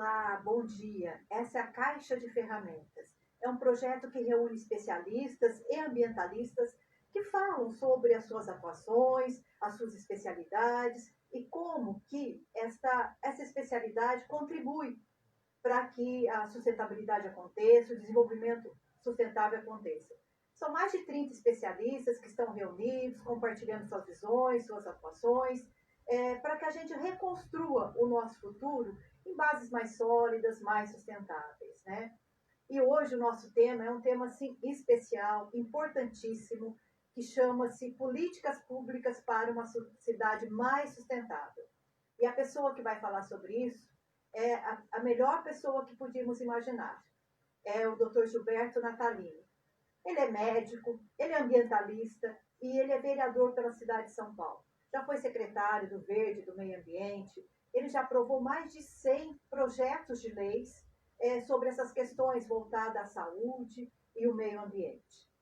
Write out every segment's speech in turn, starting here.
Olá, bom dia. Essa é a Caixa de Ferramentas. É um projeto que reúne especialistas e ambientalistas que falam sobre as suas atuações, as suas especialidades e como que essa especialidade contribui para que a sustentabilidade aconteça, o desenvolvimento sustentável aconteça. São mais de 30 especialistas que estão reunidos, compartilhando suas visões, suas atuações, para que a gente reconstrua o nosso futuro em bases mais sólidas, mais sustentáveis, né? E hoje o nosso tema é um tema assim, especial, importantíssimo, que chama-se Políticas Públicas para uma Cidade Mais Sustentável. E a pessoa que vai falar sobre isso é a melhor pessoa que podíamos imaginar. É o Dr. Gilberto Natalini. Ele é médico, ele é ambientalista e ele é vereador pela cidade de São Paulo. Já foi secretário do Verde, do Meio Ambiente. Ele já aprovou mais de 100 projetos de leis sobre essas questões voltadas à saúde e o meio ambiente.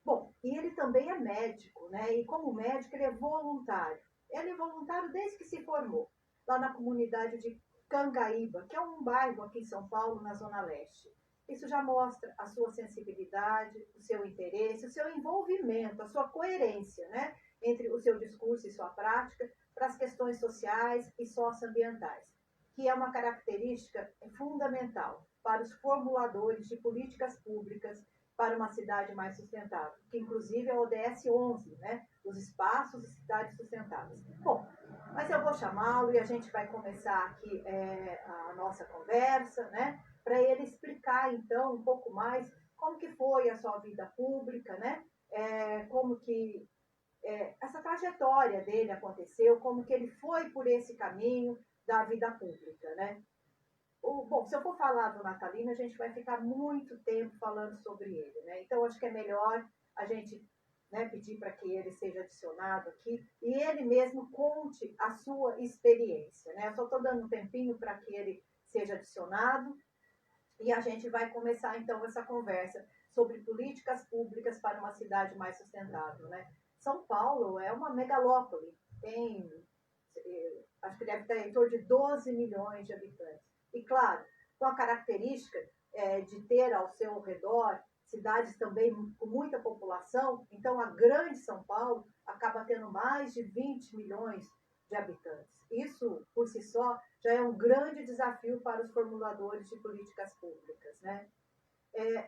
Bom, e ele também é médico, né? E como médico ele é voluntário. Ele é voluntário desde que se formou, lá na comunidade de Cangaíba, que é um bairro aqui em São Paulo, na Zona Leste. Isso já mostra a sua sensibilidade, o seu interesse, o seu envolvimento, a sua coerência, né? Entre o seu discurso e sua prática para as questões sociais e socioambientais, que é uma característica fundamental para os formuladores de políticas públicas para uma cidade mais sustentável, que inclusive é o ODS 11, né? Os espaços e cidades sustentáveis. Bom, mas eu vou chamá-lo e a gente vai começar aqui a nossa conversa, né? Para ele explicar, então, um pouco mais como que foi a sua vida pública, né? Como que essa trajetória dele aconteceu, como que ele foi por esse caminho da vida pública, né? Bom, se eu for falar do Natalino, a gente vai ficar muito tempo falando sobre ele, né? Então, acho que é melhor a gente, né, pedir para que ele seja adicionado aqui e ele mesmo conte a sua experiência, né? Eu só estou dando um tempinho para que ele seja adicionado e a gente vai começar, então, essa conversa sobre políticas públicas para uma cidade mais sustentável, né? São Paulo é uma megalópole, tem, acho que deve ter em torno de 12 milhões de habitantes. E, claro, com a característica de ter ao seu redor cidades também com muita população, então a grande São Paulo acaba tendo mais de 20 milhões de habitantes. Isso, por si só, já é um grande desafio para os formuladores de políticas públicas, né?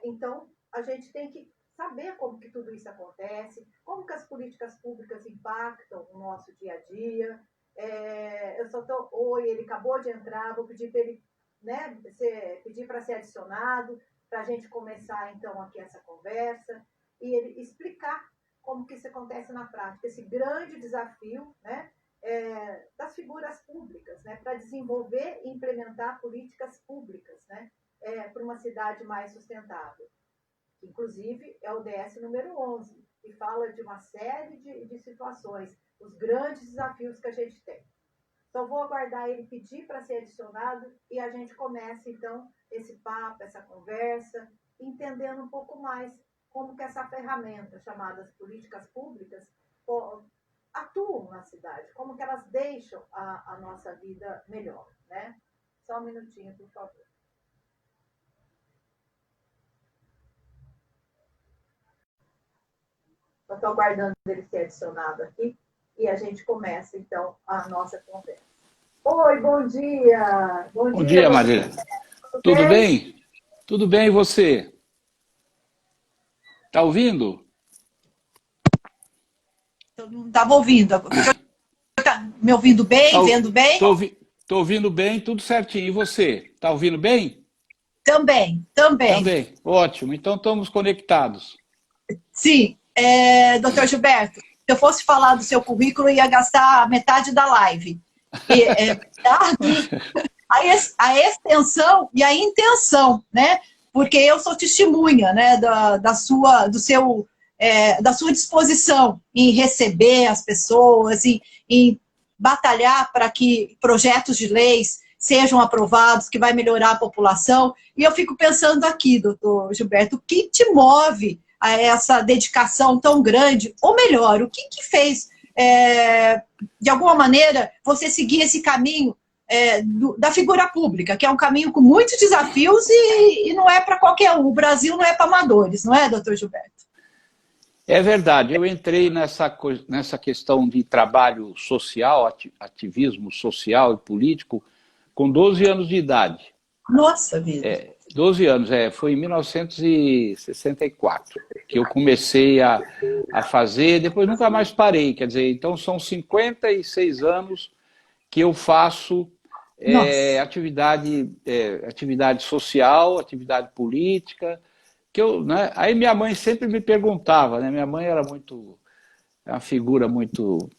Então, a gente tem que saber como que tudo isso acontece, como que as políticas públicas impactam o nosso dia a dia. Eu só estou... Oi, ele acabou de entrar, vou pedir para ele, né, pedir para ser adicionado, para a gente começar, então, aqui essa conversa, e ele explicar como que isso acontece na prática, esse grande desafio, né, das figuras públicas, né, para desenvolver e implementar políticas públicas, né, para uma cidade mais sustentável. Inclusive, é o DS número 11, que fala de uma série de situações, os grandes desafios que a gente tem. Então, vou aguardar ele pedir para ser adicionado e a gente começa, então, esse papo, essa conversa, entendendo um pouco mais como que essa ferramenta, chamada políticas públicas, atuam na cidade, como que elas deixam a nossa vida melhor, né? Só um minutinho, por favor. Eu estou aguardando ele ser adicionado aqui e a gente começa, então, a nossa conversa. Oi, bom dia! Bom dia, Marília. Tudo bem? Tudo bem, e você? Está ouvindo? Eu não estava ouvindo. Tá me ouvindo bem, vendo bem? Estou ouvindo bem, tudo certinho. E você? Está ouvindo bem? Também. Também, ótimo. Então estamos conectados. Sim. Doutor Gilberto, se eu fosse falar do seu currículo, eu ia gastar metade da live. A extensão e a intenção, né? Porque eu sou testemunha, né, da sua disposição em receber as pessoas, em batalhar para que projetos de leis sejam aprovados, que vai melhorar a população. E eu fico pensando aqui, doutor Gilberto, o que te move a essa dedicação tão grande? Ou melhor, o que fez, de alguma maneira, você seguir esse caminho da figura pública, que é um caminho com muitos desafios e não é para qualquer um. O Brasil não é para amadores, não é, doutor Gilberto? É verdade, eu entrei nessa questão de trabalho social, ativismo social e político, com 12 anos de idade. Nossa vida! 12 anos, foi em 1964 que eu comecei a fazer, depois nunca mais parei, quer dizer, então são 56 anos que eu faço atividade social, atividade política, né? Aí minha mãe sempre me perguntava, né? Minha mãe era uma figura muito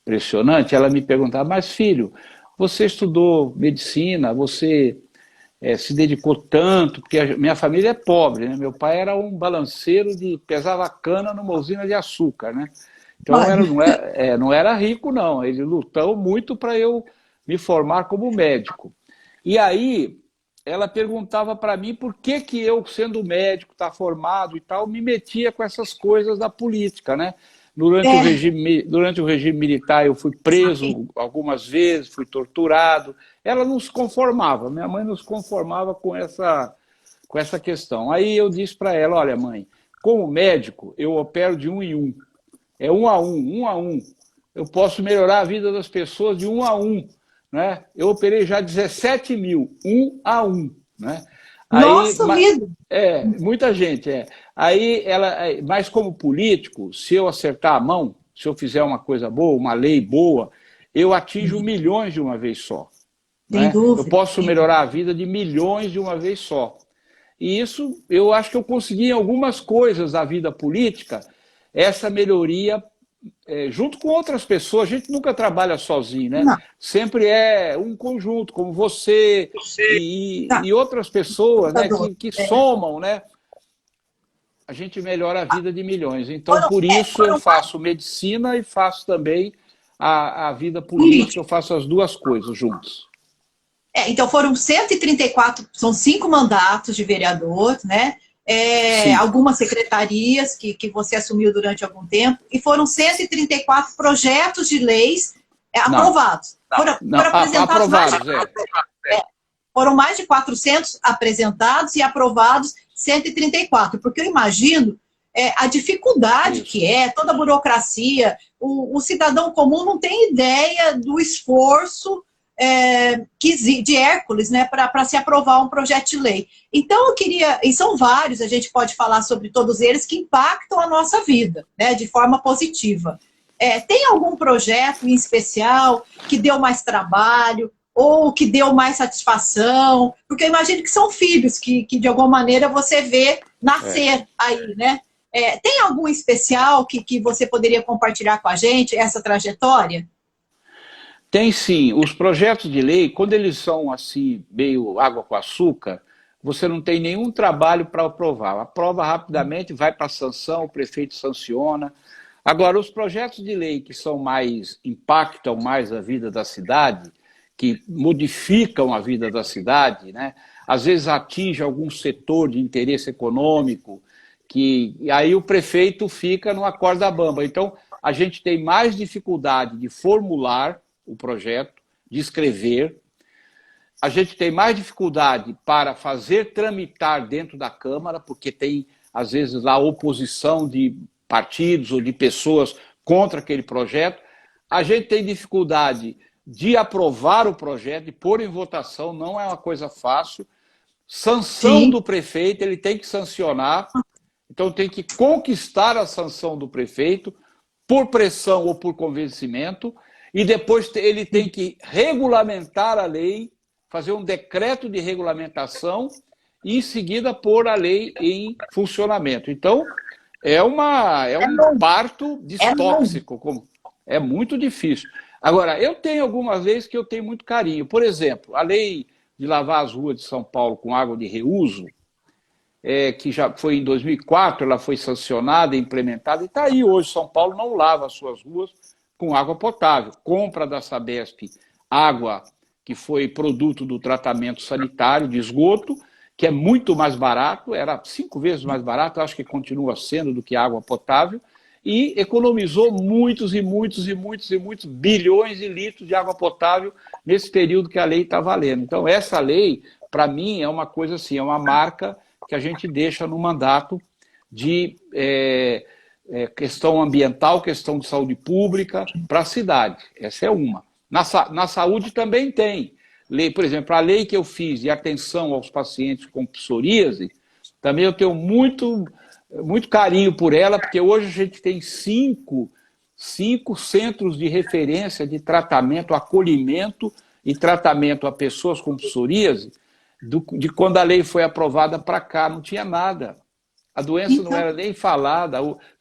impressionante, ela me perguntava, mas filho, você estudou medicina, você se dedicou tanto, porque a minha família é pobre, né? Meu pai era um balanceiro pesava cana numa usina de açúcar, né? Então não era rico não, ele lutou muito para eu me formar como médico. E aí ela perguntava para mim por que eu, sendo médico, tá formado e tal, me metia com essas coisas da política, né? Durante o regime militar eu fui preso algumas vezes, fui torturado. Ela não se conformava, minha mãe não se conformava com essa questão. Aí eu disse para ela, olha mãe, como médico eu opero de 1 em 1. É 1 a 1, 1 a 1. Eu posso melhorar a vida das pessoas de 1 a 1. Né? Eu operei já 17 mil, 1 a 1. Né? Nossa vida! Muita gente. Aí mas como político, se eu acertar a mão, se eu fizer uma coisa boa, uma lei boa, eu atinjo milhões de uma vez só. Né? Eu posso melhorar a vida de milhões de uma vez só. E isso eu acho que eu consegui em algumas coisas da vida política, essa melhoria junto com outras pessoas. A gente nunca trabalha sozinho, né? Não. Sempre é um conjunto, como você e outras pessoas, né, que somam, né? A gente melhora a vida de milhões. Então, por isso eu faço medicina e faço também a vida política, eu faço as duas coisas juntos. Então foram 134, são 5 mandatos de vereador, né? Algumas secretarias que você assumiu durante algum tempo, e foram 134 projetos de leis aprovados. Foram apresentados foram mais de 400 apresentados e aprovados 134, porque eu imagino a dificuldade que toda a burocracia, o cidadão comum não tem ideia do esforço de Hércules, né, para se aprovar um projeto de lei. Então, eu queria, e são vários, a gente pode falar sobre todos eles, que impactam a nossa vida, né, de forma positiva. Tem algum projeto em especial que deu mais trabalho, ou que deu mais satisfação? Porque eu imagino que são filhos que de alguma maneira você vê nascer aí, né? Tem algum especial que você poderia compartilhar com a gente, essa trajetória? Tem sim. Os projetos de lei, quando eles são assim, meio água com açúcar, você não tem nenhum trabalho para aprovar. Aprova rapidamente, vai para a sanção, o prefeito sanciona. Agora, os projetos de lei que impactam mais a vida da cidade, que modificam a vida da cidade, né? Às vezes atinge algum setor de interesse econômico, e aí o prefeito fica numa corda bamba. Então, a gente tem mais dificuldade de formular o projeto, de escrever. A gente tem mais dificuldade para fazer tramitar dentro da Câmara, porque tem, às vezes, a oposição de partidos ou de pessoas contra aquele projeto. A gente tem dificuldade de aprovar o projeto, de pôr em votação, não é uma coisa fácil. Sanção do prefeito, ele tem que sancionar, então tem que conquistar a sanção do prefeito, por pressão ou por convencimento, e depois ele tem que regulamentar a lei, fazer um decreto de regulamentação e, em seguida, pôr a lei em funcionamento. Então, é um parto distóxico, é muito difícil. Agora, eu tenho algumas leis que eu tenho muito carinho. Por exemplo, a lei de lavar as ruas de São Paulo com água de reuso, que já foi em 2004, ela foi sancionada e implementada, e está aí hoje. São Paulo não lava as suas ruas com água potável. Compra da Sabesp água que foi produto do tratamento sanitário de esgoto, que é muito mais barato, era 5 vezes mais barato, acho que continua sendo, do que água potável, e economizou muitos e muitos e muitos e muitos bilhões de litros de água potável nesse período que a lei está valendo. Então, essa lei, para mim, é uma coisa assim, é uma marca que a gente deixa no mandato de questão ambiental, questão de saúde pública para a cidade. Essa é uma. Na saúde também tem. Lei, por exemplo, a lei que eu fiz de atenção aos pacientes com psoríase, também eu tenho muito carinho por ela, porque hoje a gente tem cinco centros de referência de tratamento, acolhimento e tratamento a pessoas com psoríase, de quando a lei foi aprovada para cá, não tinha nada. A doença não era nem falada,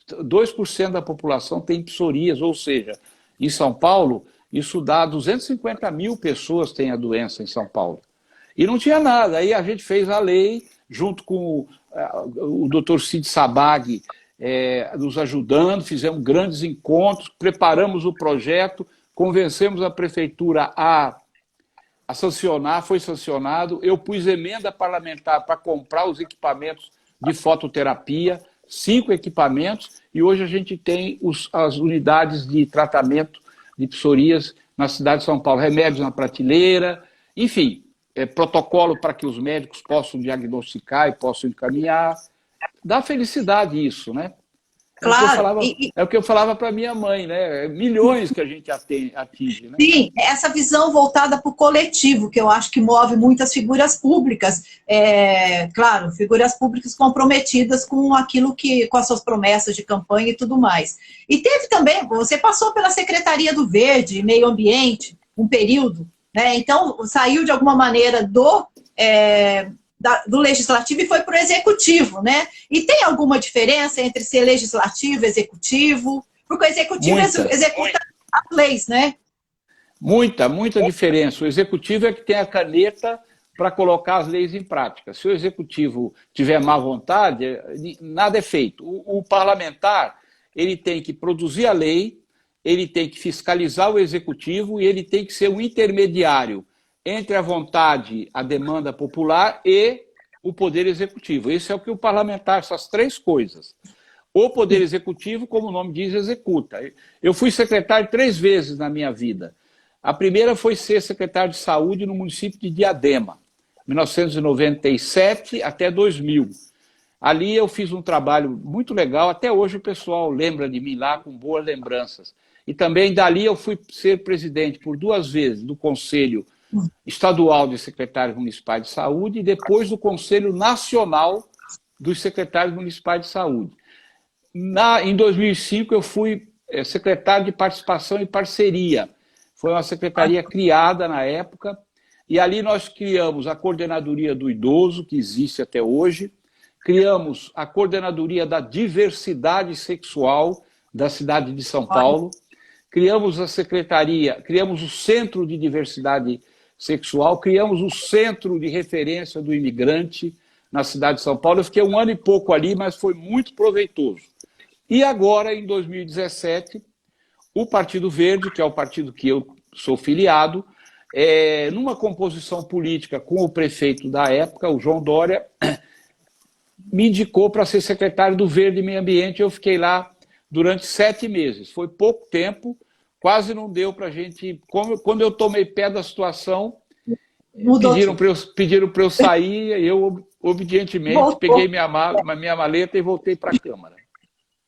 2% da população tem psoríase, ou seja, em São Paulo, isso dá 250 mil pessoas têm a doença em São Paulo. E não tinha nada, aí a gente fez a lei, junto com o Dr. Cid Sabag nos ajudando, fizemos grandes encontros, preparamos o projeto, convencemos a prefeitura a sancionar, foi sancionado, eu pus emenda parlamentar para comprar os equipamentos de fototerapia, 5 equipamentos, e hoje a gente tem as unidades de tratamento de psoríase na cidade de São Paulo, remédios na prateleira, enfim, protocolo para que os médicos possam diagnosticar e possam encaminhar. Dá felicidade isso, né? Claro. É o que eu falava para minha mãe, né? Milhões que a gente atinge, né? Sim, essa visão voltada para o coletivo, que eu acho que move muitas figuras públicas, claro, figuras públicas comprometidas com aquilo com as suas promessas de campanha e tudo mais. E teve também, você passou pela Secretaria do Verde, Meio Ambiente, um período, né? Então saiu de alguma maneira do legislativo e foi para o executivo, né? E tem alguma diferença entre ser legislativo e executivo? Porque o executivo executa as leis, né? Muita diferença. O executivo é que tem a caneta para colocar as leis em prática. Se o executivo tiver má vontade, nada é feito. O parlamentar, ele tem que produzir a lei, ele tem que fiscalizar o executivo e ele tem que ser um intermediário entre a vontade, a demanda popular e o poder executivo. Esse é o que o parlamentar, essas 3 coisas. O poder executivo, como o nome diz, executa. Eu fui secretário 3 vezes na minha vida. A primeira foi ser secretário de saúde no município de Diadema, 1997 até 2000. Ali eu fiz um trabalho muito legal, até hoje o pessoal lembra de mim lá com boas lembranças. E também dali eu fui ser presidente por 2 vezes do Conselho Estadual de Secretários Municipais de Saúde e depois do Conselho Nacional dos Secretários Municipais de Saúde. Em 2005 eu fui secretário de Participação e Parceria. Foi uma secretaria criada na época e ali nós criamos a Coordenadoria do Idoso, que existe até hoje, criamos a Coordenadoria da Diversidade Sexual da cidade de São Paulo, criamos a secretaria, criamos o Centro de Diversidade Sexual, criamos o Centro de Referência do Imigrante na cidade de São Paulo. Eu fiquei 1 ano e pouco ali, mas foi muito proveitoso. E agora, em 2017, o Partido Verde, que é o partido que eu sou filiado, numa composição política com o prefeito da época, o João Dória, me indicou para ser secretário do Verde e Meio Ambiente. Eu fiquei lá durante 7 meses. Foi pouco tempo, quase não deu para a gente... Quando eu tomei pé da situação, pediram para eu sair, e eu, obedientemente, peguei minha maleta e voltei para a Câmara.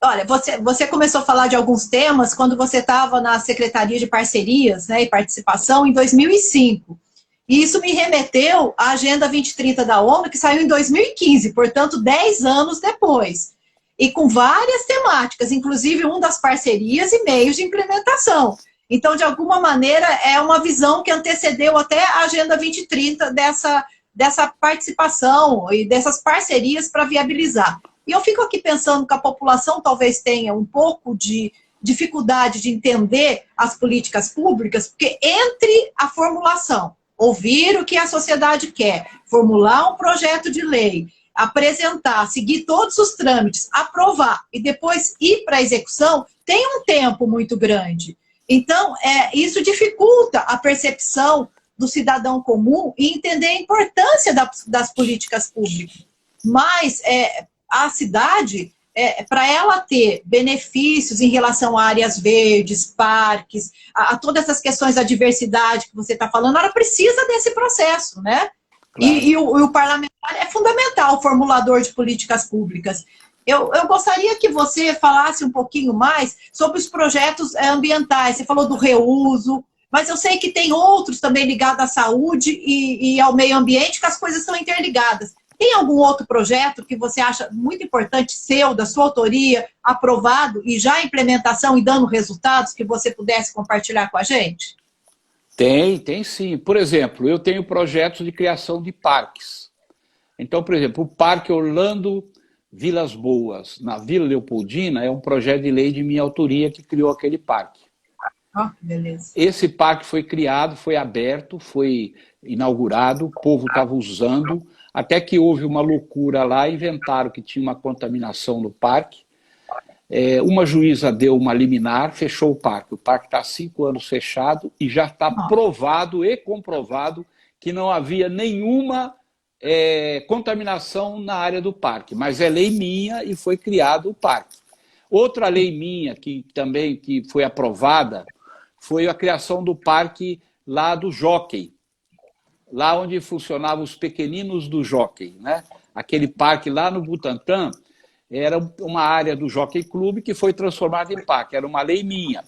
Olha, você começou a falar de alguns temas quando você estava na Secretaria de Parcerias, né, e Participação em 2005. E isso me remeteu à Agenda 2030 da ONU, que saiu em 2015, portanto, 10 anos depois. E com várias temáticas, inclusive uma das parcerias e meios de implementação. Então, de alguma maneira, é uma visão que antecedeu até a Agenda 2030 dessa participação e dessas parcerias para viabilizar. E eu fico aqui pensando que a população talvez tenha um pouco de dificuldade de entender as políticas públicas, porque entre a formulação, ouvir o que a sociedade quer, formular um projeto de lei, apresentar, seguir todos os trâmites, aprovar e depois ir para a execução, tem um tempo muito grande. Então, isso dificulta a percepção do cidadão comum e entender a importância das políticas públicas. Mas a cidade para ela ter benefícios em relação a áreas verdes, parques, a todas essas questões da diversidade que você está falando, ela precisa desse processo, né? Claro. E o parlamentar é fundamental, o formulador de políticas públicas. Eu gostaria que você falasse um pouquinho mais sobre os projetos ambientais. Você falou do reuso, mas eu sei que tem outros também ligados à saúde e ao meio ambiente, que as coisas são interligadas. Tem algum outro projeto que você acha muito importante, seu, da sua autoria, aprovado e já em implementação e dando resultados, que você pudesse compartilhar com a gente? Tem sim. Por exemplo, eu tenho projetos de criação de parques. Então, por exemplo, o Parque Orlando Vilas Boas, na Vila Leopoldina, é um projeto de lei de minha autoria que criou aquele parque. Beleza. Esse parque foi criado, foi aberto, foi inaugurado, o povo estava usando, até que houve uma loucura lá, inventaram que tinha uma contaminação no parque. Uma juíza deu uma liminar, fechou o parque. O parque está há 5 anos fechado e já está provado e comprovado que não havia nenhuma contaminação na área do parque, mas é lei minha e foi criado o parque. Outra lei minha que foi aprovada foi a criação do parque lá do Jockey, lá onde funcionavam os pequeninos do Jockey, né? Aquele parque lá no Butantã era uma área do Jockey Clube que foi transformada em parque, era uma lei minha.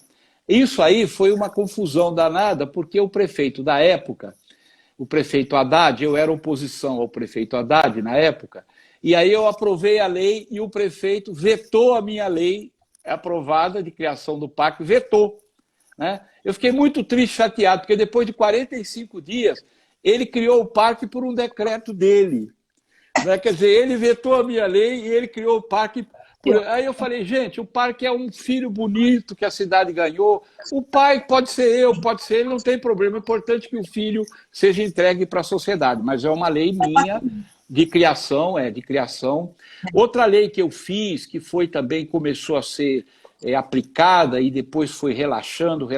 Isso aí foi uma confusão danada, porque o prefeito da época, o prefeito Haddad, eu era oposição ao prefeito Haddad na época, e aí eu aprovei a lei e o prefeito vetou a minha lei aprovada de criação do parque, vetou. Né? Eu fiquei muito triste, chateado, porque depois de 45 dias, ele criou o parque por um decreto dele. Né? Quer dizer, ele vetou a minha lei e ele criou o parque. Aí eu falei, gente, o parque é um filho bonito que a cidade ganhou. O pai pode ser eu, pode ser ele, não tem problema. É importante que o filho seja entregue para a sociedade, mas é uma lei minha de criação, Outra lei que eu fiz, que foi também, começou a ser aplicada e depois foi relaxando,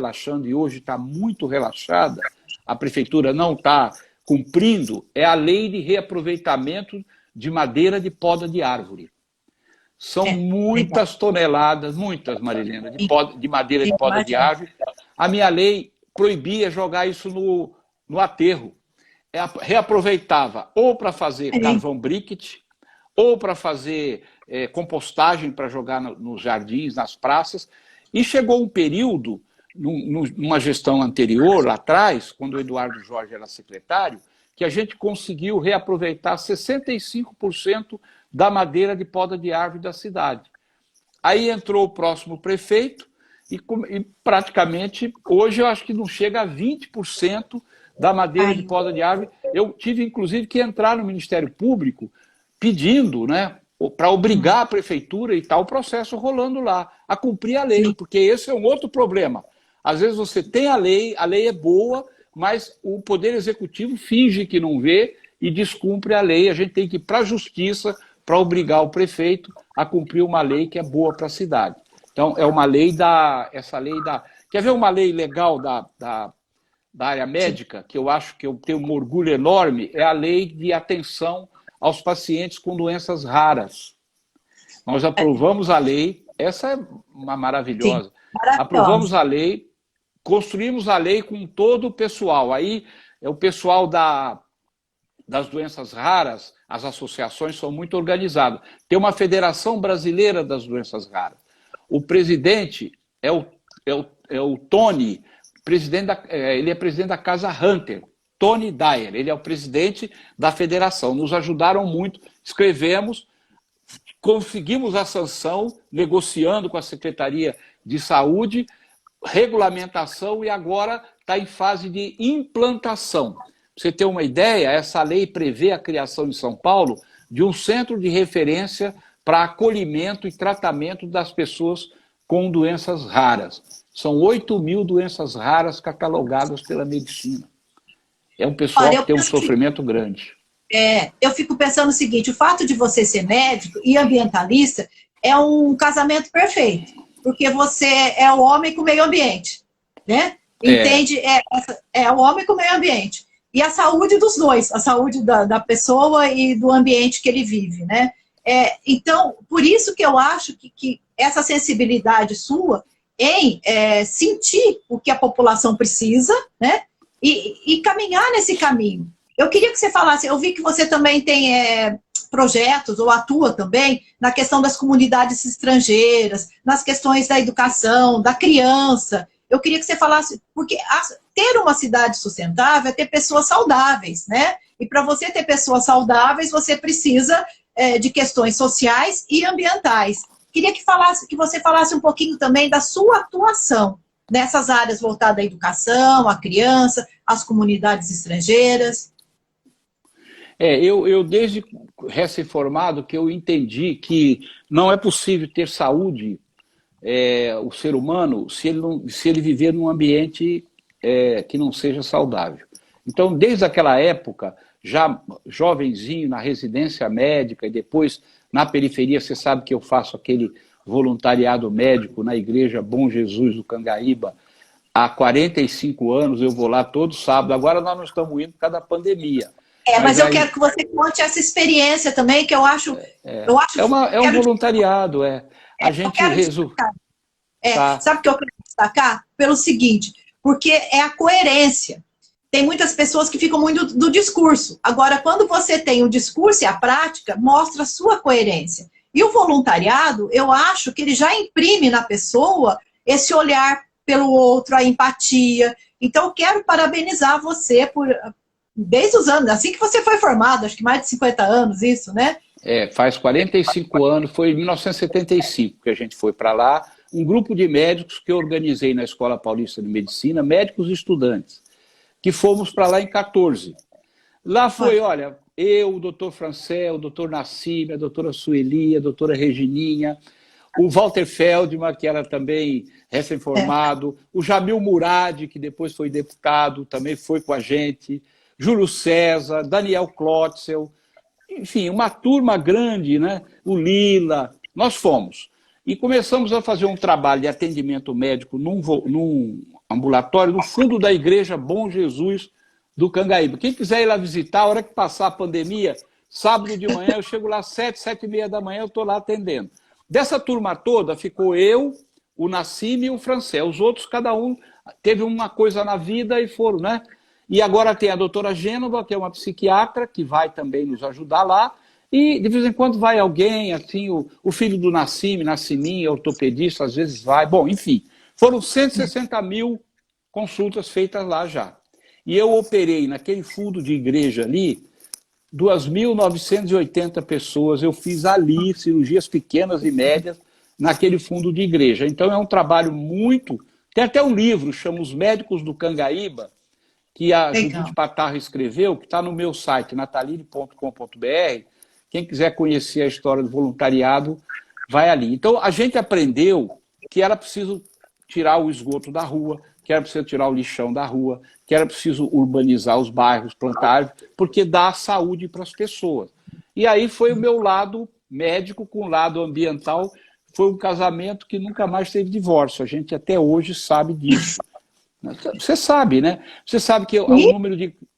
e hoje está muito relaxada, a prefeitura não está cumprindo, é a lei de reaproveitamento de madeira de poda de árvore. São muitas toneladas, muitas, Marilena, de madeira de poda de árvore. A minha lei proibia jogar isso no aterro. Reaproveitava ou para fazer carvão briquet, ou para fazer compostagem para jogar nos jardins, nas praças. E chegou um período, numa gestão anterior, lá atrás, quando o Eduardo Jorge era secretário, que a gente conseguiu reaproveitar 65% da madeira de poda de árvore da cidade. Aí entrou o próximo prefeito e praticamente, hoje eu acho que não chega a 20% da madeira de poda de árvore. Eu tive, inclusive, que entrar no Ministério Público pedindo, né, para obrigar a prefeitura e tal, o processo rolando lá, a cumprir a lei, porque esse é um outro problema. Às vezes você tem a lei é boa, mas o Poder Executivo finge que não vê e descumpre a lei. A gente tem que ir para a Justiça para obrigar o prefeito a cumprir uma lei que é boa para a cidade. Então, é uma lei Quer ver uma lei legal da área médica, que eu acho que eu tenho um orgulho enorme, é a lei de atenção aos pacientes com doenças raras. Nós aprovamos a lei, essa é uma maravilhosa. Aprovamos a lei, construímos a lei com todo o pessoal. Aí é o pessoal das doenças raras, as associações são muito organizadas. Tem uma Federação Brasileira das Doenças Raras. O presidente é o Tony, ele é presidente da Casa Hunter, Tony Dyer, ele é o presidente da federação. Nos ajudaram muito, escrevemos, conseguimos a sanção, negociando com a Secretaria de Saúde, regulamentação e agora está em fase de implantação. Para você ter uma ideia, essa lei prevê a criação em São Paulo de um centro de referência para acolhimento e tratamento das pessoas com doenças raras. São 8.000 doenças raras catalogadas pela medicina. É um pessoal que tem um sofrimento grande. Eu fico pensando o seguinte, o fato de você ser médico e ambientalista é um casamento perfeito, porque você é o homem com o meio ambiente, né? Entende? É o homem com o meio ambiente. E a saúde dos dois, a saúde da pessoa e do ambiente que ele vive, né? Então, por isso que eu acho que essa sensibilidade sua em sentir o que a população precisa, né? E caminhar nesse caminho. Eu queria que você falasse, eu vi que você também tem projetos, ou atua também, na questão das comunidades estrangeiras, nas questões da educação, da criança. Eu queria que você falasse, porque ter uma cidade sustentável é ter pessoas saudáveis, né? E para você ter pessoas saudáveis, você precisa de questões sociais e ambientais. Queria que você falasse um pouquinho também da sua atuação nessas áreas voltadas à educação, à criança, às comunidades estrangeiras. Eu desde recém-formado que eu entendi que não é possível ter saúde, o ser humano, se ele viver num ambiente que não seja saudável. Então, desde aquela época, já jovenzinho, na residência médica e depois na periferia, você sabe que eu faço aquele voluntariado médico na Igreja Bom Jesus do Cangaíba. Há 45 anos eu vou lá todo sábado. Agora nós não estamos indo por causa da pandemia. Mas eu quero que você conte essa experiência também, que eu acho... É um voluntariado, A gente resolve. Sabe o que eu quero destacar? Pelo seguinte, porque é a coerência. Tem muitas pessoas que ficam muito do discurso. Agora, quando você tem o discurso e a prática, mostra a sua coerência. E o voluntariado, eu acho que ele já imprime na pessoa esse olhar pelo outro, a empatia. Então, eu quero parabenizar você por... Desde os anos, assim que você foi formado, acho que mais de 50 anos isso, né? Faz 45 anos, foi em 1975 que a gente foi para lá, um grupo de médicos que eu organizei na Escola Paulista de Medicina, médicos e estudantes, que fomos para lá em 14. Lá foi, olha, eu, o doutor Francel, o doutor Nassim, a doutora Sueli, a doutora Regininha, o Walter Feldman, que era também recém-formado, o Jamil Murad, que depois foi deputado, também foi com a gente, Júlio César, Daniel Klotzel, enfim, uma turma grande, né? O Lila, nós fomos. E começamos a fazer um trabalho de atendimento médico num ambulatório no fundo da Igreja Bom Jesus do Cangaíba. Quem quiser ir lá visitar, a hora que passar a pandemia, sábado de manhã, eu chego lá às 7h30 da manhã, eu estou lá atendendo. Dessa turma toda, ficou eu, o Nassim e o Francel. Os outros, cada um teve uma coisa na vida e foram, né? E agora tem a doutora Gênova, que é uma psiquiatra, que vai também nos ajudar lá. E de vez em quando vai alguém, assim, o filho do Nassiminho, ortopedista, às vezes vai. Bom, enfim, foram 160 mil consultas feitas lá já. E eu operei naquele fundo de igreja ali, 2.980 pessoas. Eu fiz ali cirurgias pequenas e médias naquele fundo de igreja. Então é um trabalho muito... Tem até um livro, chama Os Médicos do Cangaíba, que a Judite Patarra escreveu, que está no meu site, nataline.com.br. Quem quiser conhecer a história do voluntariado, vai ali. Então, a gente aprendeu que era preciso tirar o esgoto da rua, que era preciso tirar o lixão da rua, que era preciso urbanizar os bairros, plantar árvores, porque dá saúde para as pessoas. E aí foi o meu lado médico com o lado ambiental. Foi um casamento que nunca mais teve divórcio. A gente até hoje sabe disso. Você sabe, né? Você sabe que o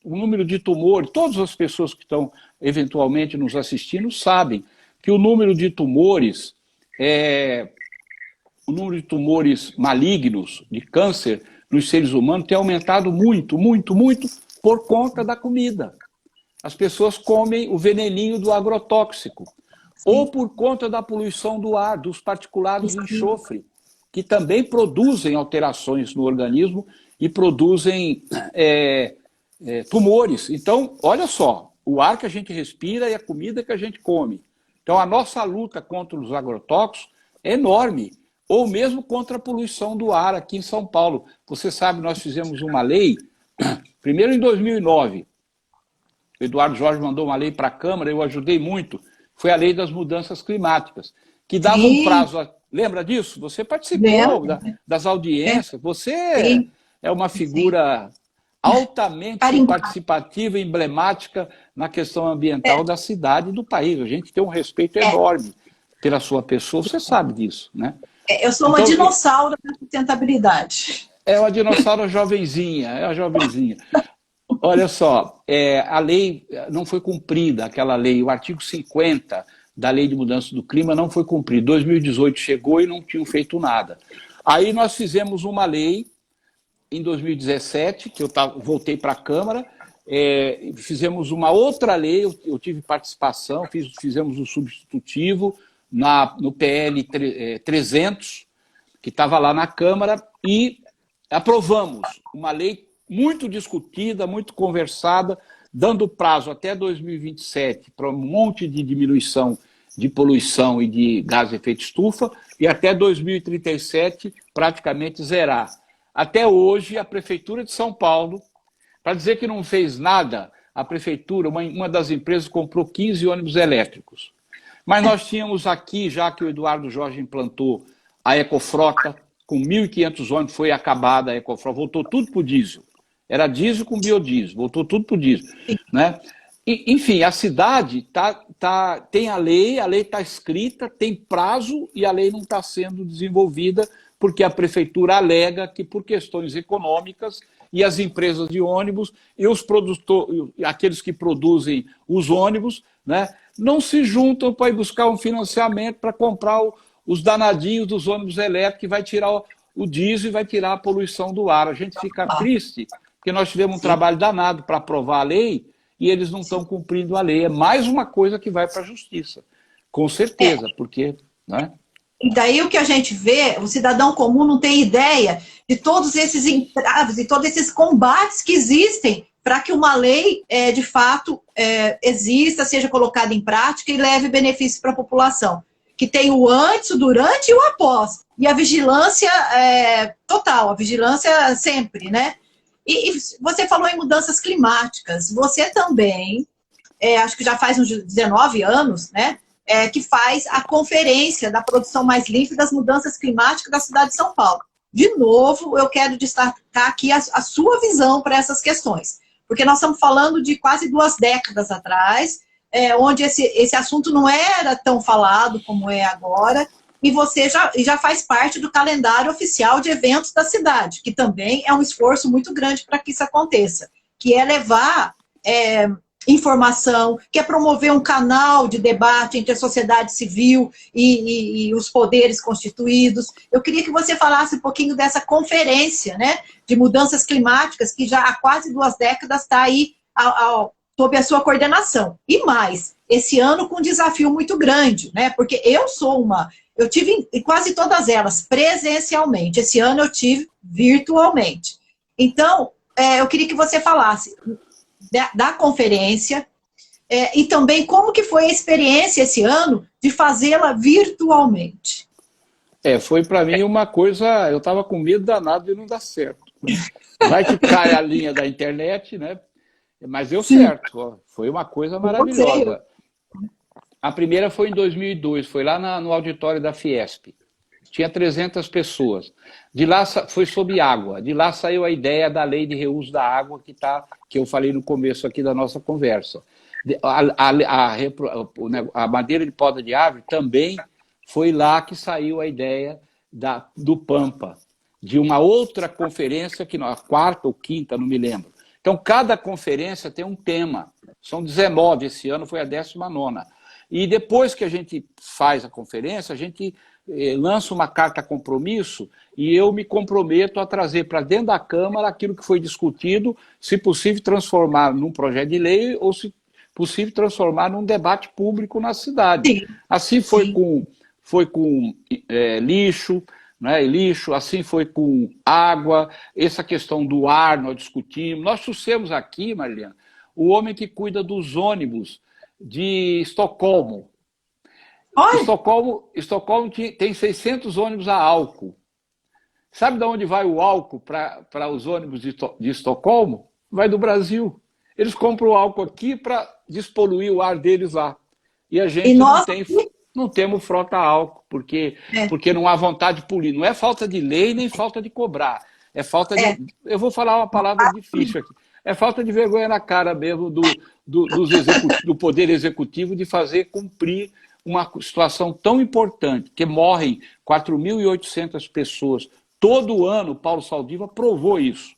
número de tumores, todas as pessoas que estão eventualmente nos assistindo sabem que o número de tumores, malignos, de câncer nos seres humanos tem aumentado muito, muito, muito por conta da comida. As pessoas comem o veneninho do agrotóxico. Ou por conta da poluição do ar, dos particulados de enxofre, que também produzem alterações no organismo e produzem tumores. Então, olha só, o ar que a gente respira e a comida que a gente come. Então, a nossa luta contra os agrotóxicos é enorme, ou mesmo contra a poluição do ar aqui em São Paulo. Você sabe, nós fizemos uma lei, primeiro em 2009, o Eduardo Jorge mandou uma lei para a Câmara, eu ajudei muito, foi a lei das mudanças climáticas, que dava um prazo... Lembra disso? Você participou das audiências, você é uma figura altamente participativa e emblemática na questão ambiental da cidade e do país. A gente tem um respeito enorme pela sua pessoa, você sabe disso, né? Eu sou uma dinossauro da sustentabilidade. É uma dinossauro jovenzinha, Olha só, a lei não foi cumprida, aquela lei, o artigo 50 da Lei de Mudança do Clima não foi cumprido. 2018 chegou e não tinham feito nada. Aí nós fizemos uma lei em 2017, que eu voltei para a Câmara, fizemos uma outra lei, eu tive participação, fizemos o substitutivo no PL 300, que estava lá na Câmara, e aprovamos uma lei muito discutida, muito conversada, dando prazo até 2027 para um monte de diminuição de poluição e de gás de efeito estufa, e até 2037 praticamente zerar. Até hoje, a Prefeitura de São Paulo, para dizer que não fez nada, a Prefeitura, uma das empresas, comprou 15 ônibus elétricos. Mas nós tínhamos aqui, já que o Eduardo Jorge implantou a Ecofrota, com 1.500 ônibus, foi acabada a Ecofrota, voltou tudo para o diesel. Era diesel com biodiesel, voltou tudo para o diesel. Né? Enfim, a cidade tem a lei está escrita, tem prazo e a lei não está sendo desenvolvida porque a prefeitura alega que por questões econômicas e as empresas de ônibus e os produtores, aqueles que produzem os ônibus, né, não se juntam para ir buscar um financiamento para comprar os danadinhos dos ônibus elétricos que vai tirar o diesel e vai tirar a poluição do ar. A gente fica triste porque nós tivemos um trabalho danado para aprovar a lei e eles não estão cumprindo a lei. É mais uma coisa que vai para a justiça, com certeza, porque... Né? E daí o que a gente vê, o cidadão comum não tem ideia de todos esses entraves e todos esses combates que existem para que uma lei, de fato, exista, seja colocada em prática e leve benefícios para a população. Que tem o antes, o durante e o após. E a vigilância total, a vigilância sempre, né? E você falou em mudanças climáticas. Você também, acho que já faz uns 19 anos, né? Que faz a conferência da produção mais limpa e das mudanças climáticas da cidade de São Paulo. De novo, eu quero destacar aqui a sua visão para essas questões, porque nós estamos falando de quase 2 décadas atrás, onde esse assunto não era tão falado como é agora, e você já faz parte do calendário oficial de eventos da cidade, que também é um esforço muito grande para que isso aconteça, que é levar... informação, que é promover um canal de debate entre a sociedade civil e os poderes constituídos. Eu queria que você falasse um pouquinho dessa conferência, né, de mudanças climáticas, que já há quase 2 décadas está aí sob a sua coordenação. E mais, esse ano com um desafio muito grande, né, porque eu tive em quase todas elas presencialmente, esse ano eu tive virtualmente. Então, eu queria que você falasse da conferência, e também como que foi a experiência esse ano de fazê-la virtualmente. Foi para mim uma coisa, eu estava com medo danado de não dar certo. Vai que cai a linha da internet, né? Mas deu certo, ó. Foi uma coisa maravilhosa. A primeira foi em 2002, foi lá no auditório da Fiesp. Tinha 300 pessoas. De lá foi sobre água. De lá saiu a ideia da lei de reuso da água que eu falei no começo aqui da nossa conversa. A madeira de poda de árvore também foi lá que saiu a ideia do Pampa, de uma outra conferência, a 4ª ou 5ª, não me lembro. Então, cada conferência tem um tema. São 19, esse ano foi a 19ª. E depois que a gente faz a conferência, a gente lança uma carta compromisso e eu me comprometo a trazer para dentro da Câmara aquilo que foi discutido, se possível transformar num projeto de lei ou, se possível, transformar num debate público na cidade. Sim. Assim foi com lixo, né, assim foi com água, essa questão do ar nós discutimos. Nós trouxemos aqui, Marliana, o homem que cuida dos ônibus de Estocolmo. Estocolmo tem 600 ônibus a álcool. Sabe de onde vai o álcool para os ônibus de Estocolmo? Vai do Brasil. Eles compram o álcool aqui para despoluir o ar deles lá. E a gente não temos frota álcool, porque não há vontade de polir. Não é falta de lei nem falta de cobrar. É falta de... Eu vou falar uma palavra difícil aqui. É falta de vergonha na cara mesmo do Poder Executivo de fazer cumprir uma situação tão importante, que morrem 4.800 pessoas todo ano. Paulo Saldiva provou isso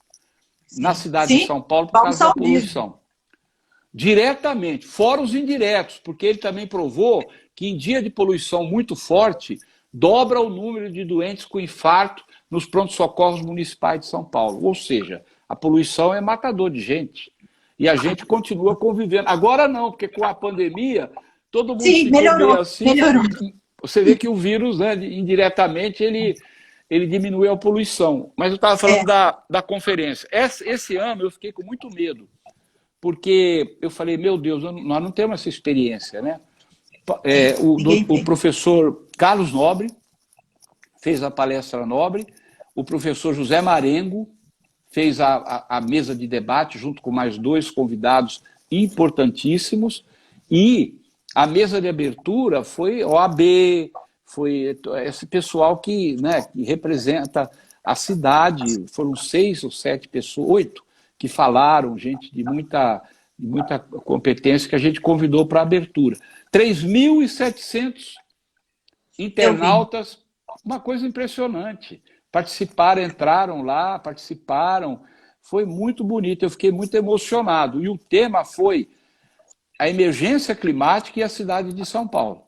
na cidade de São Paulo por causa da poluição. Diretamente, fora os indiretos, porque ele também provou que em dia de poluição muito forte, dobra o número de doentes com infarto nos pronto-socorros municipais de São Paulo. Ou seja, a poluição é matador de gente. E a gente continua convivendo. Agora não, porque com a pandemia, todo mundo ficou meio assim. Melhorou. Você vê que o vírus, né, indiretamente, ele diminuiu a poluição. Mas eu estava falando da conferência. Esse ano eu fiquei com muito medo, porque eu falei, meu Deus, nós não temos essa experiência, né? O professor Carlos Nobre fez a palestra Nobre, o professor José Marengo fez a mesa de debate junto com mais 2 convidados importantíssimos, e a mesa de abertura foi OAB, foi esse pessoal que representa a cidade, foram 6 ou 7 pessoas, 8, que falaram, gente de muita competência, que a gente convidou para a abertura. 3.700 internautas, uma coisa impressionante. Entraram lá, participaram, foi muito bonito, eu fiquei muito emocionado. E o tema foi a emergência climática e a cidade de São Paulo.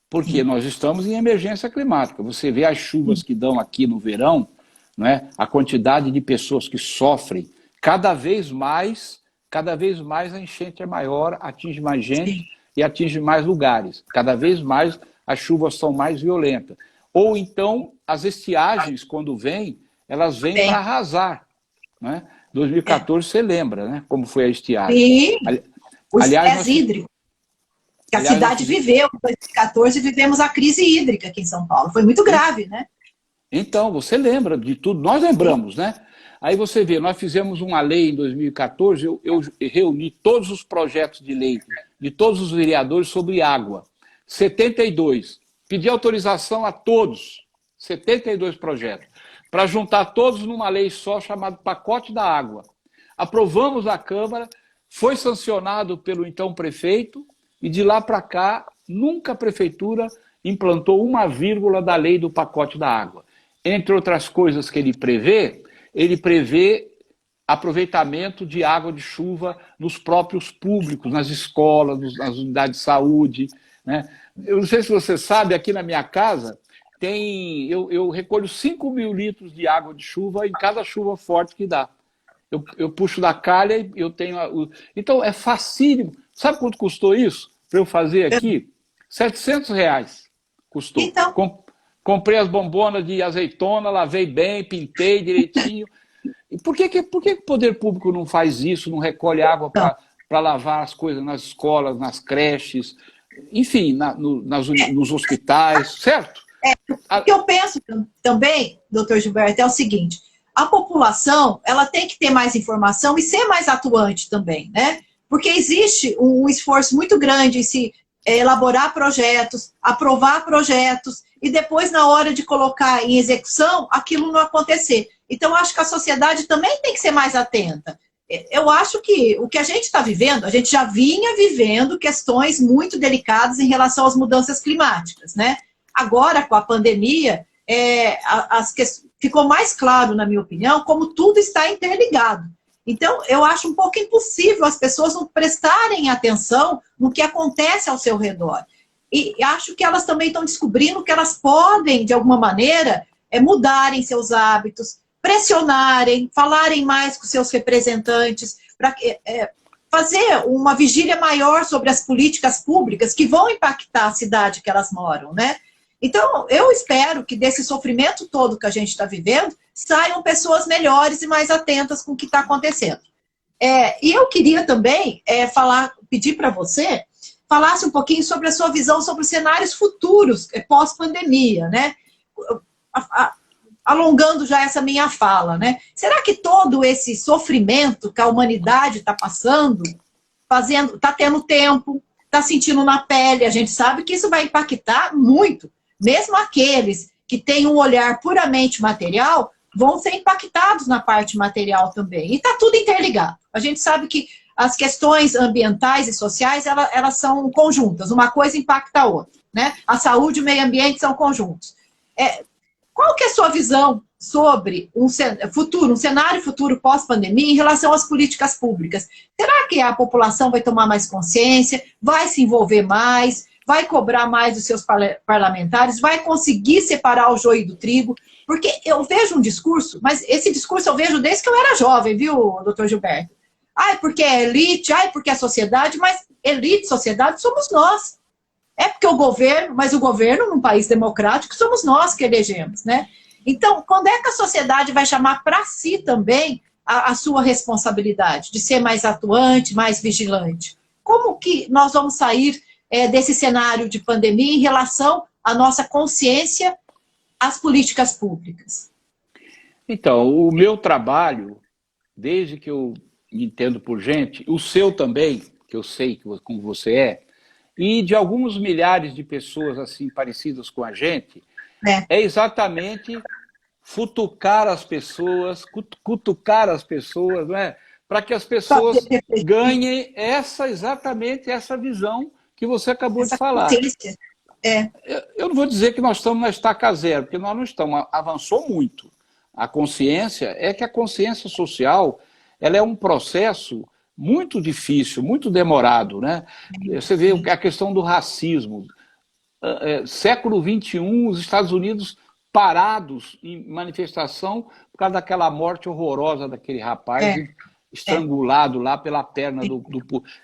Porque nós estamos em emergência climática. Você vê as chuvas que dão aqui no verão, né? A quantidade de pessoas que sofrem, cada vez mais a enchente é maior, atinge mais gente e atinge mais lugares. Cada vez mais as chuvas são mais violentas. Ou então, as estiagens, quando vêm, elas vêm para arrasar. Né? 2014, você lembra, né? Como foi a estiagem. Sim, o estresse hídrico. Que a cidade viveu. Em 2014, vivemos a crise hídrica aqui em São Paulo. Foi muito grave, né? Então, você lembra de tudo. Nós lembramos, né? Aí você vê, nós fizemos uma lei em 2014, eu reuni todos os projetos de lei de todos os vereadores sobre água. 72. Pedi autorização a todos, 72 projetos, para juntar todos numa lei só, chamada Pacote da Água. Aprovamos na Câmara, foi sancionado pelo então prefeito, e de lá para cá, nunca a prefeitura implantou uma vírgula da lei do Pacote da Água. Entre outras coisas que ele prevê aproveitamento de água de chuva nos próprios públicos, nas escolas, nas unidades de saúde, né? Eu não sei se você sabe, aqui na minha casa, eu recolho 5.000 litros de água de chuva em cada chuva forte que dá. Eu puxo da calha e eu tenho... Então, é facílimo. Sabe quanto custou isso para eu fazer aqui? R$700 custou. Então... Comprei as bombonas de azeitona, lavei bem, pintei direitinho. E por que o poder público não faz isso, não recolhe água para lavar as coisas nas escolas, nas creches, enfim, nos hospitais, certo? O que eu penso também, doutor Gilberto, é o seguinte: a população ela tem que ter mais informação e ser mais atuante também, né? Porque existe um esforço muito grande em se elaborar projetos, aprovar projetos, e depois, na hora de colocar em execução, aquilo não acontecer. Então, acho que a sociedade também tem que ser mais atenta. Eu acho que o que a gente está vivendo, a gente já vinha vivendo questões muito delicadas em relação às mudanças climáticas, né? Agora, com a pandemia, ficou mais claro, na minha opinião, como tudo está interligado. Então, eu acho um pouco impossível as pessoas não prestarem atenção no que acontece ao seu redor. E acho que elas também estão descobrindo que elas podem, de alguma maneira, mudarem seus hábitos, pressionarem, falarem mais com seus representantes, para fazer uma vigília maior sobre as políticas públicas que vão impactar a cidade que elas moram, né? Então, eu espero que desse sofrimento todo que a gente está vivendo, saiam pessoas melhores e mais atentas com o que está acontecendo. E eu queria também pedir para você, falasse um pouquinho sobre a sua visão sobre os cenários futuros, pós-pandemia, né? Alongando já essa minha fala, né? Será que todo esse sofrimento que a humanidade está passando, está tendo tempo, está sentindo na pele, a gente sabe que isso vai impactar muito. Mesmo aqueles que têm um olhar puramente material, vão ser impactados na parte material também. E está tudo interligado. A gente sabe que as questões ambientais e sociais, elas são conjuntas. Uma coisa impacta a outra, né? A saúde e o meio ambiente são conjuntos. Qual que é a sua visão sobre um cenário futuro pós-pandemia em relação às políticas públicas? Será que a população vai tomar mais consciência, vai se envolver mais, vai cobrar mais dos seus parlamentares, vai conseguir separar o joio do trigo, porque eu vejo um discurso, mas esse discurso eu vejo desde que eu era jovem, viu, doutor Gilberto? Ai, porque é elite, ai, porque é sociedade, mas elite, sociedade, somos nós. É porque o governo, mas o governo, num país democrático, somos nós que elegemos, né? Então, quando é que a sociedade vai chamar para si também a sua responsabilidade de ser mais atuante, mais vigilante? Como que nós vamos sair desse cenário de pandemia em relação à nossa consciência às políticas públicas? Então, o meu trabalho, desde que eu me entendo por gente, o seu também, que eu sei como você e de alguns milhares de pessoas assim parecidas com a gente, é exatamente futucar as pessoas, cutucar as pessoas, não é? Para que as pessoas ganhem exatamente essa visão que você acabou de falar. Eu não vou dizer que nós estamos na estaca zero, porque nós não estamos, avançou muito. A consciência é que a consciência social ela é um processo muito difícil, muito demorado, né? Você vê a questão do racismo. Século XXI, os Estados Unidos parados em manifestação por causa daquela morte horrorosa daquele rapaz estrangulado lá pela perna do...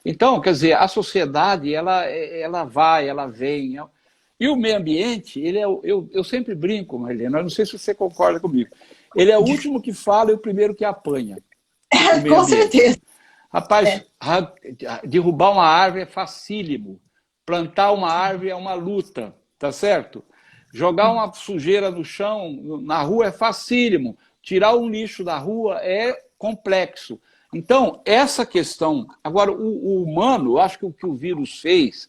Então, quer dizer, a sociedade, ela vai, ela vem. E o meio ambiente, eu sempre brinco, Marlene, eu não sei se você concorda comigo, ele é o último que fala e o primeiro que apanha. Com certeza. Rapaz, derrubar uma árvore é facílimo. Plantar uma árvore é uma luta, tá certo? Jogar uma sujeira no chão, na rua, é facílimo. Tirar um lixo da rua é complexo. Então, essa questão... Agora, o humano, eu acho que o que o vírus fez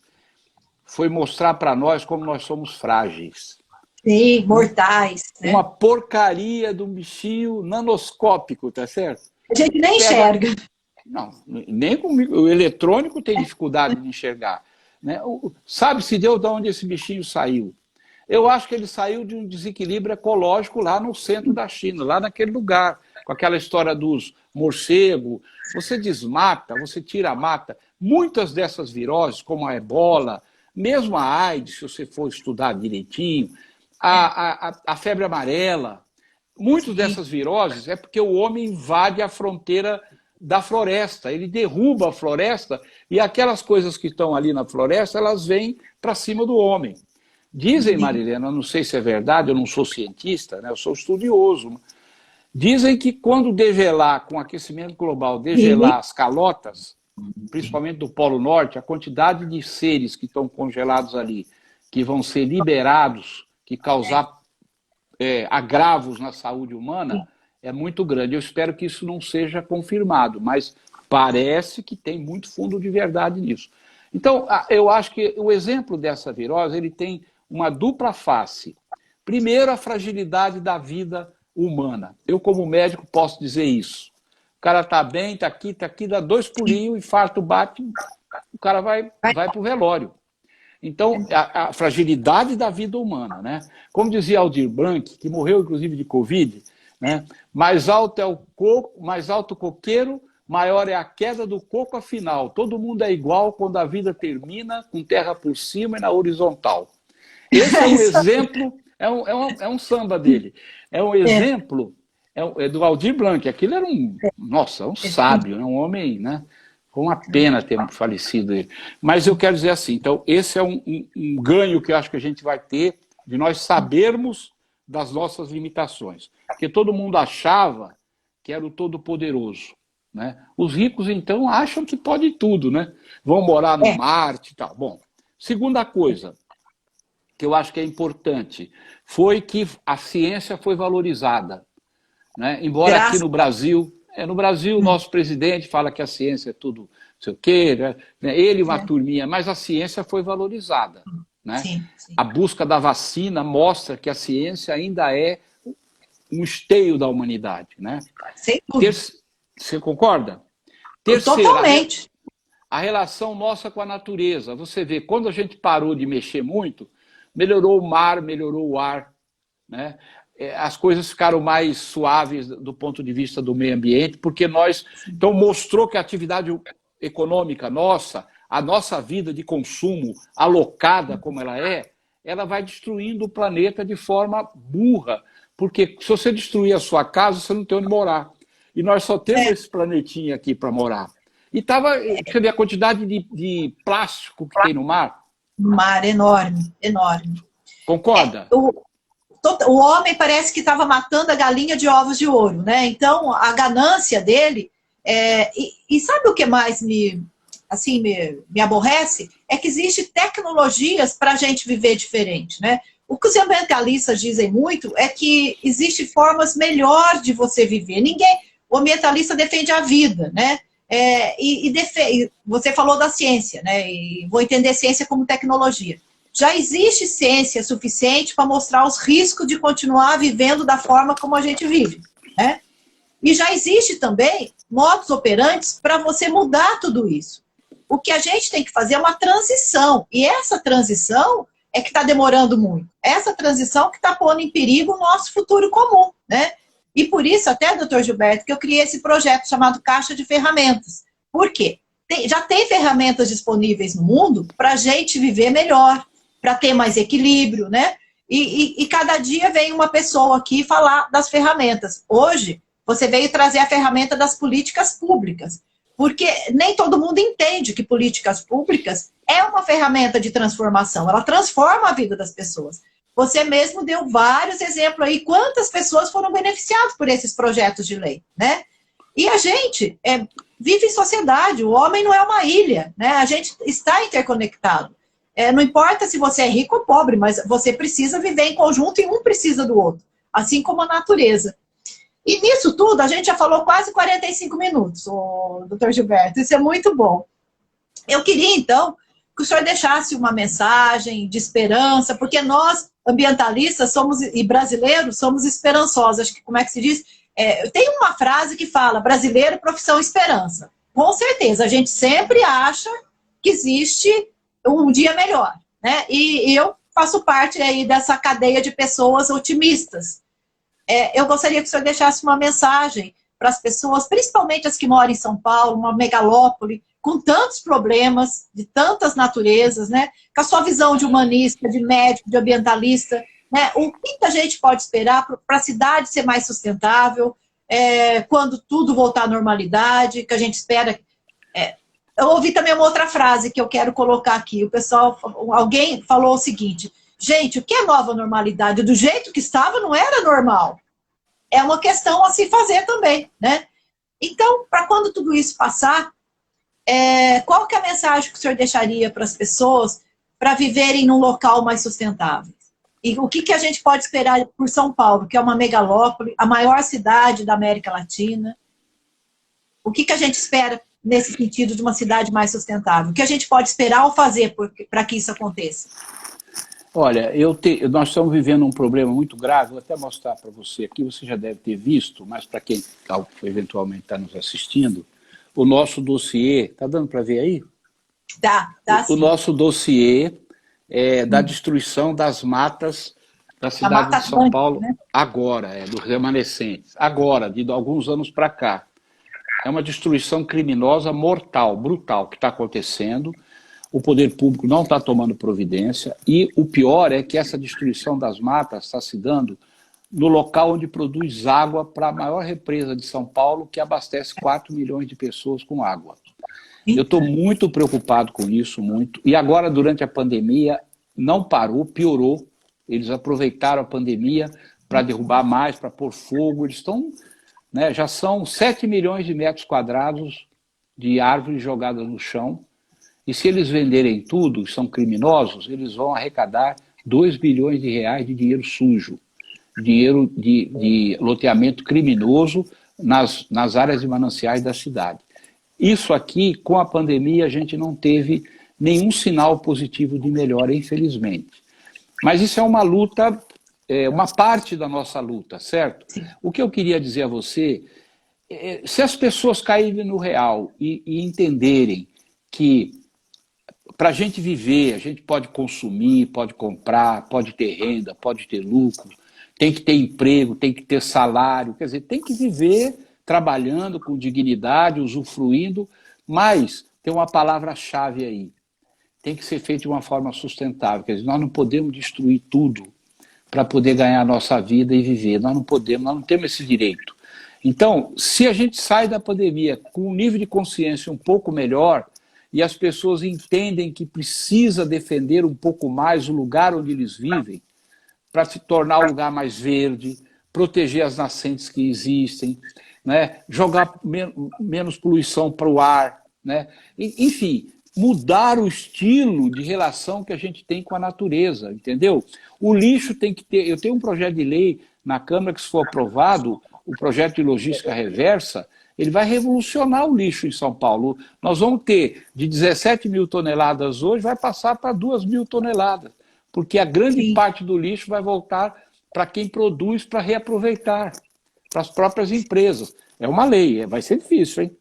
foi mostrar para nós como nós somos frágeis. Sim, mortais. Né? Uma porcaria de um bichinho nanoscópico, tá certo? A gente nem enxerga. Não, nem comigo. O eletrônico tem dificuldade de enxergar. Né? Sabe-se Deus de onde esse bichinho saiu? Eu acho que ele saiu de um desequilíbrio ecológico lá no centro da China, lá naquele lugar, com aquela história dos morcegos. Você desmata, você tira a mata. Muitas dessas viroses, como a ebola, mesmo a AIDS, se você for estudar direitinho, a febre amarela, muitas dessas viroses é porque o homem invade a fronteira da floresta, ele derruba a floresta e aquelas coisas que estão ali na floresta, elas vêm para cima do homem. Dizem, Marilena, não sei se é verdade, eu não sou cientista, né, eu sou estudioso, dizem que quando degelar, com o aquecimento global, degelar as calotas, principalmente do Polo Norte, a quantidade de seres que estão congelados ali, que vão ser liberados, que causar agravos na saúde humana, é muito grande. Eu espero que isso não seja confirmado, mas parece que tem muito fundo de verdade nisso. Então, eu acho que o exemplo dessa virose, ele tem uma dupla face. Primeiro, a fragilidade da vida humana. Eu, como médico, posso dizer isso. O cara está bem, está aqui, dá 2 pulinhos, infarto bate, o cara vai para o velório. Então, a fragilidade da vida humana, né? Como dizia Aldir Blanc, que morreu, inclusive, de Covid, né? Mais alto é o coco, mais alto o coqueiro, maior é a queda do coco afinal. Todo mundo é igual quando a vida termina, com terra por cima e na horizontal. Esse é um exemplo, é um samba dele. É um exemplo, é do Aldir Blanc. Aquilo era um sábio, um homem, né? Com uma pena ter falecido ele. Mas eu quero dizer assim, então, esse é um ganho que eu acho que a gente vai ter de nós sabermos das nossas limitações. Porque todo mundo achava que era o todo-poderoso. Né? Os ricos, então, acham que pode tudo, né? Vão morar no Marte e tal. Bom, segunda coisa que eu acho que é importante foi que a ciência foi valorizada. Né? Embora aqui no Brasil, o nosso presidente fala que a ciência é tudo, não sei o quê, né? Ele e uma turminha, mas a ciência foi valorizada. Né? Sim. A busca da vacina mostra que a ciência ainda é um esteio da humanidade. Né? Sem dúvida. Você concorda? Totalmente. A relação nossa com a natureza. Você vê, quando a gente parou de mexer muito, melhorou o mar, melhorou o ar. Né? As coisas ficaram mais suaves do ponto de vista do meio ambiente, porque então mostrou que a atividade econômica nossa, a nossa vida de consumo alocada como ela vai destruindo o planeta de forma burra. Porque se você destruir a sua casa, você não tem onde morar. E nós só temos esse planetinha aqui para morar. E você vê a quantidade de plástico que tem no mar? Mar enorme, enorme. Concorda? O homem parece que estava matando a galinha de ovos de ouro, né? Então, a ganância dele... e sabe o que mais me aborrece? É que existem tecnologias para a gente viver diferente, né? O que os ambientalistas dizem muito é que existem formas melhores de você viver. O ambientalista defende a vida, né? Você falou da ciência, né? E vou entender ciência como tecnologia. Já existe ciência suficiente para mostrar os riscos de continuar vivendo da forma como a gente vive, né? E já existe também modos operantes para você mudar tudo isso. O que a gente tem que fazer é uma transição. E essa transição é que está demorando muito. Essa transição que está pondo em perigo o nosso futuro comum, né? E por isso, até, doutor Gilberto, que eu criei esse projeto chamado Caixa de Ferramentas. Por quê? Já tem ferramentas disponíveis no mundo para a gente viver melhor, para ter mais equilíbrio, né? E cada dia vem uma pessoa aqui falar das ferramentas. Hoje, você veio trazer a ferramenta das políticas públicas, porque nem todo mundo entende que políticas públicas é uma ferramenta de transformação, ela transforma a vida das pessoas. Você mesmo deu vários exemplos aí, quantas pessoas foram beneficiadas por esses projetos de lei, né? E a gente vive em sociedade, o homem não é uma ilha, né? A gente está interconectado. Não importa se você é rico ou pobre, mas você precisa viver em conjunto e um precisa do outro, assim como a natureza. E nisso tudo, a gente já falou quase 45 minutos, doutor Gilberto, isso é muito bom. Eu queria, então, que o senhor deixasse uma mensagem de esperança, porque nós, ambientalistas e brasileiros, somos esperançosos. Acho que, como é que se diz? Tem uma frase que fala, brasileiro, profissão esperança. Com certeza, a gente sempre acha que existe um dia melhor, né? E eu faço parte aí dessa cadeia de pessoas otimistas. Eu gostaria que o senhor deixasse uma mensagem para as pessoas, principalmente as que moram em São Paulo, uma megalópole, com tantos problemas, de tantas naturezas, né? Com a sua visão de humanista, de médico, de ambientalista, né? O que a gente pode esperar para a cidade ser mais sustentável, quando tudo voltar à normalidade, que a gente espera... Eu ouvi também uma outra frase que eu quero colocar aqui. Alguém falou o seguinte: gente, o que é nova normalidade? Do jeito que estava, não era normal. É uma questão a se fazer também, né? Então, para quando tudo isso passar, qual que é a mensagem que o senhor deixaria para as pessoas para viverem num local mais sustentável? E o que a gente pode esperar por São Paulo, que é uma megalópole, a maior cidade da América Latina? O que a gente espera nesse sentido de uma cidade mais sustentável? O que a gente pode esperar ou fazer para que isso aconteça? Olha, nós estamos vivendo um problema muito grave, vou até mostrar para você aqui, você já deve ter visto, mas para quem eventualmente está nos assistindo, o nosso dossiê, está dando para ver aí? Dá sim. O nosso dossiê da destruição das matas da cidade de São Paulo, né? Agora, dos remanescentes, agora, de alguns anos para cá. É uma destruição criminosa, mortal, brutal, que está acontecendo. O poder público não está tomando providência. E o pior é que essa destruição das matas está se dando no local onde produz água para a maior represa de São Paulo, que abastece 4 milhões de pessoas com água. Eu estou muito preocupado com isso, muito. E agora, durante a pandemia, não parou, piorou. Eles aproveitaram a pandemia para derrubar mais, para pôr fogo. Eles estão... já são 7 milhões de metros quadrados de árvores jogadas no chão, e se eles venderem tudo, são criminosos, eles vão arrecadar 2 bilhões de reais de dinheiro sujo, dinheiro de loteamento criminoso nas áreas de mananciais da cidade. Isso aqui, com a pandemia, a gente não teve nenhum sinal positivo de melhora, infelizmente. Mas isso é uma luta... uma parte da nossa luta, certo? Sim. O que eu queria dizer a você, se as pessoas caírem no real e entenderem que para a gente viver, a gente pode consumir, pode comprar, pode ter renda, pode ter lucro, tem que ter emprego, tem que ter salário, quer dizer, tem que viver trabalhando com dignidade, usufruindo, mas tem uma palavra-chave aí. Tem que ser feito de uma forma sustentável. Quer dizer, nós não podemos destruir tudo para poder ganhar a nossa vida e viver. Nós não podemos, nós não temos esse direito. Então, se a gente sai da pandemia com um nível de consciência um pouco melhor e as pessoas entendem que precisa defender um pouco mais o lugar onde eles vivem para se tornar o lugar mais verde, proteger as nascentes que existem, né? Jogar menos poluição para o ar, né? Enfim, mudar o estilo de relação que a gente tem com a natureza, entendeu? O lixo tem que ter... Eu tenho um projeto de lei na Câmara que, se for aprovado, o projeto de logística reversa, ele vai revolucionar o lixo em São Paulo. Nós vamos ter de 17 mil toneladas hoje, vai passar para 2 mil toneladas, porque a grande parte do lixo vai voltar para quem produz para reaproveitar, para as próprias empresas. É uma lei, vai ser difícil, hein?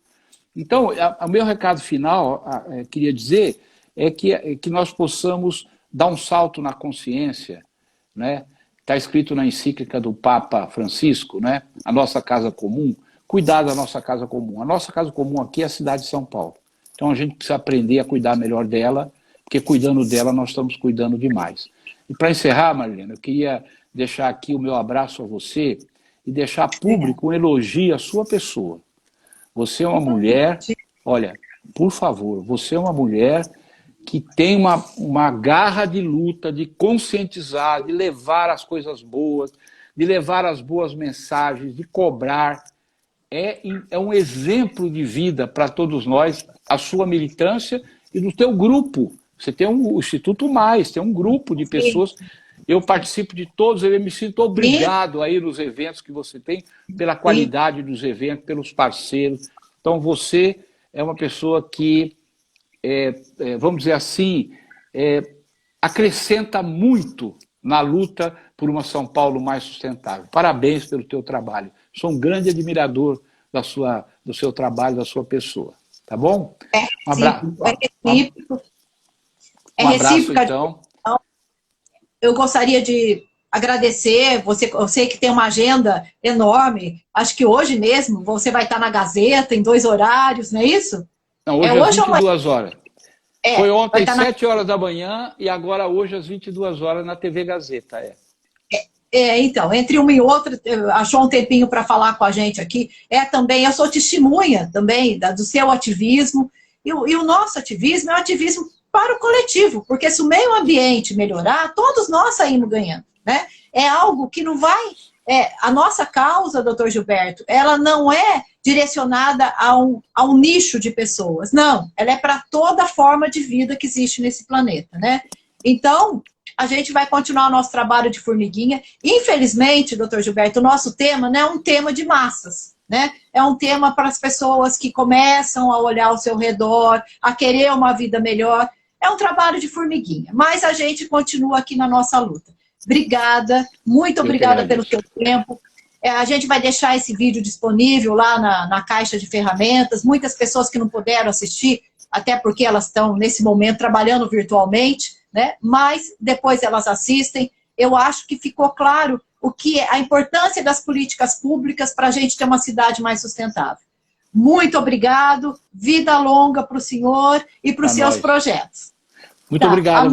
Então, o meu recado final, queria dizer, é que nós possamos dar um salto na consciência, né? Está escrito na encíclica do Papa Francisco, né? A nossa casa comum, cuidar da nossa casa comum. A nossa casa comum aqui é a cidade de São Paulo. Então a gente precisa aprender a cuidar melhor dela, porque cuidando dela nós estamos cuidando demais. E para encerrar, Marilena, eu queria deixar aqui o meu abraço a você e deixar público um elogio à sua pessoa. Você é uma mulher, olha, por favor, você é uma mulher que tem uma garra de luta, de conscientizar, de levar as coisas boas, de levar as boas mensagens, de cobrar. É um exemplo de vida para todos nós, a sua militância e do teu grupo. Você tem o Instituto Mais, tem um grupo de pessoas. Eu participo de todos, eu me sinto obrigado a ir nos eventos que você tem, pela qualidade dos eventos, pelos parceiros. Então você é uma pessoa que, vamos dizer assim, acrescenta muito na luta por uma São Paulo mais sustentável. Parabéns pelo teu trabalho. Sou um grande admirador do seu trabalho, da sua pessoa. Tá bom? Um abraço. É recíproco. Então. Eu gostaria de agradecer, eu sei que tem uma agenda enorme, acho que hoje mesmo você vai estar na Gazeta, em 2 horários, não é isso? Não, hoje às 22 horas. Foi ontem, 7 horas da manhã, e agora hoje às 22 horas na TV Gazeta. Então, entre uma e outra, achou um tempinho para falar com a gente aqui. Também, eu sou testemunha também do seu ativismo, e o nosso ativismo é um ativismo para o coletivo, porque se o meio ambiente melhorar, todos nós saímos ganhando, né? É algo que não vai... a nossa causa, doutor Gilberto, ela não é direcionada a um nicho de pessoas, não. Ela é para toda forma de vida que existe nesse planeta, né? Então, a gente vai continuar o nosso trabalho de formiguinha. Infelizmente, doutor Gilberto, o nosso tema não é um tema de massas, né? É um tema para as pessoas que começam a olhar ao seu redor, a querer uma vida melhor. É um trabalho de formiguinha, mas a gente continua aqui na nossa luta. Obrigada, muito obrigada pelo teu tempo. A gente vai deixar esse vídeo disponível lá na caixa de ferramentas. Muitas pessoas que não puderam assistir, até porque elas estão, nesse momento, trabalhando virtualmente, né? Mas depois elas assistem. Eu acho que ficou claro a importância das políticas públicas para a gente ter uma cidade mais sustentável. Muito obrigado, vida longa para o senhor e para os seus projetos. Muito obrigado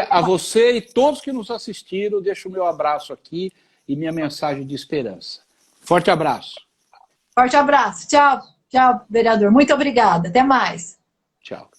a você e todos que nos assistiram. Deixo o meu abraço aqui e minha mensagem de esperança. Forte abraço. Forte abraço. Tchau, tchau, vereador. Muito obrigada. Até mais. Tchau.